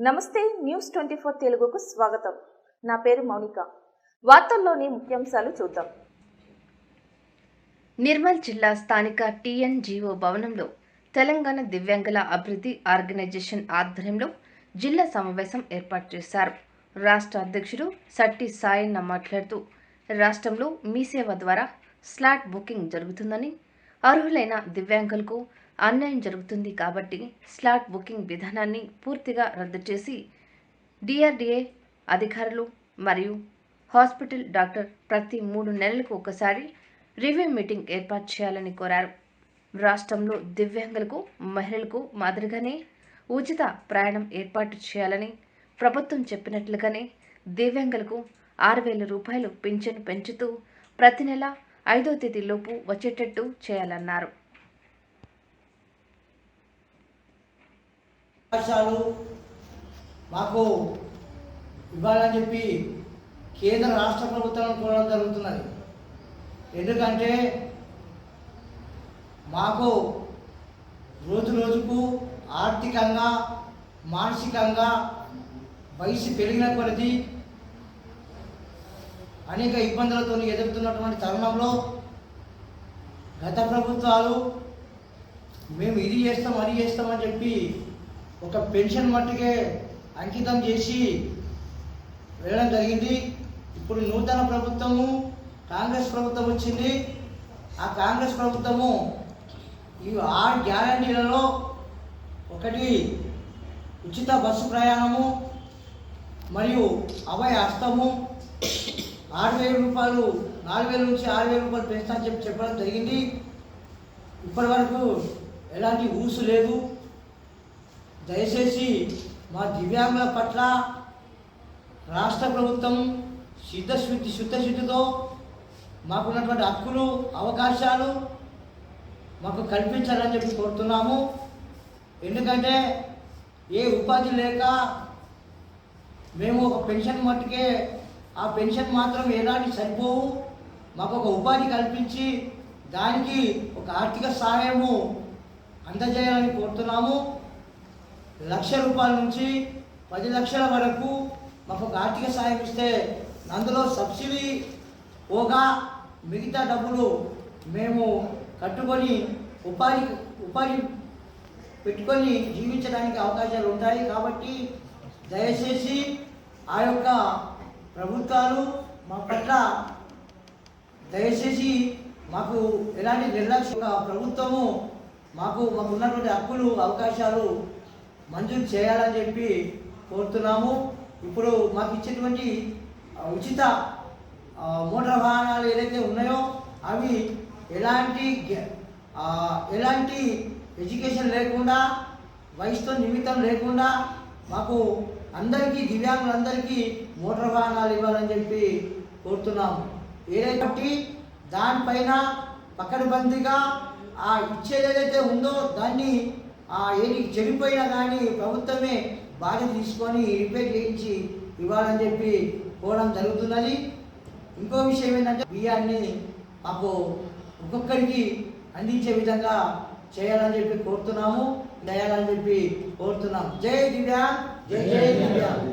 నమస్తే న్యూస్ 24 తెలుగుకు స్వాగతం. నా పేరు మౌనిక. వార్తల్లోని ముఖ్యాంశాలు చూద్దాం. నిర్మల్ జిల్లా స్థానిక టీఎన్జీఓ భవనంలో తెలంగాణ దివ్యాంగుల అభివృద్ధి ఆర్గనైజేషన్ ఆధ్వర్యంలో జిల్లా సమావేశం ఏర్పాటు చేశారు. రాష్ట్ర అధ్యక్షుడు సట్టి సాయన్న మాట్లాడుతూ రాష్ట్రంలో మీ సేవ ద్వారా స్లాట్ బుకింగ్ జరుగుతుందని, అర్హులైన దివ్యాంగులకు అన్యాయం జరుగుతుంది కాబట్టి స్లాట్ బుకింగ్ విధానాన్ని పూర్తిగా రద్దు చేసి డిఆర్డీఏ అధికారులు మరియు హాస్పిటల్ డాక్టర్ ప్రతి 3 నెలలకు ఒకసారి రివ్యూ మీటింగ్ ఏర్పాటు చేయాలని కోరారు. రాష్ట్రంలో దివ్యాంగులకు, మహిళలకు మాదిరిగానే ఉచిత ప్రయాణం ఏర్పాటు చేయాలని, ప్రభుత్వం చెప్పినట్లుగానే దివ్యాంగులకు 6,000 రూపాయలు పింఛను పెంచుతూ ప్రతి నెల 5వ తేదీలోపు వచ్చేటట్టు చేయాలన్నారు. అవకాశాలు మాకు ఇవ్వాలని చెప్పి కేంద్ర రాష్ట్ర ప్రభుత్వాలను కోరడం జరుగుతున్నది. ఎందుకంటే మాకు రోజు రోజుకు ఆర్థికంగా, మానసికంగా వయసు పెరిగిన కొద్దీ అనేక ఇబ్బందులతో ఎదుర్కొన్నటువంటి తరుణంలో గత ప్రభుత్వాలు మేము ఇది చేస్తాం, అది చేస్తామని చెప్పి ఒక పెన్షన్ మట్టుకే అంకితం చేసి వెళ్ళడం జరిగింది. ఇప్పుడు నూతన ప్రభుత్వము, కాంగ్రెస్ ప్రభుత్వం వచ్చింది. ఆ కాంగ్రెస్ ప్రభుత్వము ఈ 6 గ్యారంటీలలో ఒకటి ఉచిత బస్సు ప్రయాణము మరియు అభయ హస్తము, 6,000 రూపాయలు, 4,000 నుంచి 6,000 రూపాయలు పెంచుతామని చెప్పడం జరిగింది. ఇప్పటి వరకు ఎలాంటి ఊసు లేదు. దయచేసి మా దివ్యాంగుల పట్ల రాష్ట్ర ప్రభుత్వం శుద్ధశుద్ధితో మాకున్నటువంటి హక్కులు, అవకాశాలు మాకు కల్పించాలని చెప్పి కోరుతున్నాము. ఎందుకంటే ఏ ఉపాధి లేక మేము ఒక పెన్షన్ మట్టుకే, ఆ పెన్షన్ మాత్రం ఎలాంటి సరిపోవు. మాకు ఒక ఉపాధి కల్పించి దానికి ఒక ఆర్థిక సహాయము అందజేయాలని కోరుతున్నాము. 1,00,000 రూపాయల నుంచి 10 లక్షల వరకు మాకు ఒక ఆర్థిక సాయం ఇస్తే అందులో సబ్సిడీ పోగా మిగతా డబ్బులు మేము కట్టుకొని ఉపాధి పెట్టుకొని జీవించడానికి అవకాశాలు ఉంటాయి. కాబట్టి దయచేసి ఆ యొక్క ప్రభుత్వాలు మా పట్ల దయచేసి మాకు ఎలాంటి నిర్లక్ష్య ప్రభుత్వము మాకు ఉన్నటువంటి హక్కులు, అవకాశాలు మంజూరు చేయాలని చెప్పి కోరుతున్నాము. ఇప్పుడు మాకు ఇచ్చేటువంటి ఉచిత మోటార్ వాహనాలు ఏదైతే ఉన్నాయో అవి ఎలాంటి ఎడ్యుకేషన్ లేకుండా, వయసుతో నిమిత్తం లేకుండా మాకు అందరికీ, దివ్యాంగులందరికీ మోటార్ వాహనాలు ఇవ్వాలని చెప్పి కోరుతున్నాము. ఏదైతే దానిపైన పకడ్బందీగా ఇచ్చేది ఏదైతే ఉందో దాన్ని ఏది చెడిపోయినా కానీ ప్రభుత్వమే బాధ్యత తీసుకొని రిపేర్ చేయించి ఇవ్వాలని చెప్పి కోరడం జరుగుతున్నది. ఇంకో విషయం ఏంటంటే బియ్యాన్ని మాకు ఒక్కొక్కరికి అందించే విధంగా చేయాలని చెప్పి కోరుతున్నాము, దయాలని చెప్పి కోరుతున్నాము. జై దివ్యాంగ్, జై జై దివ్యాంగ్.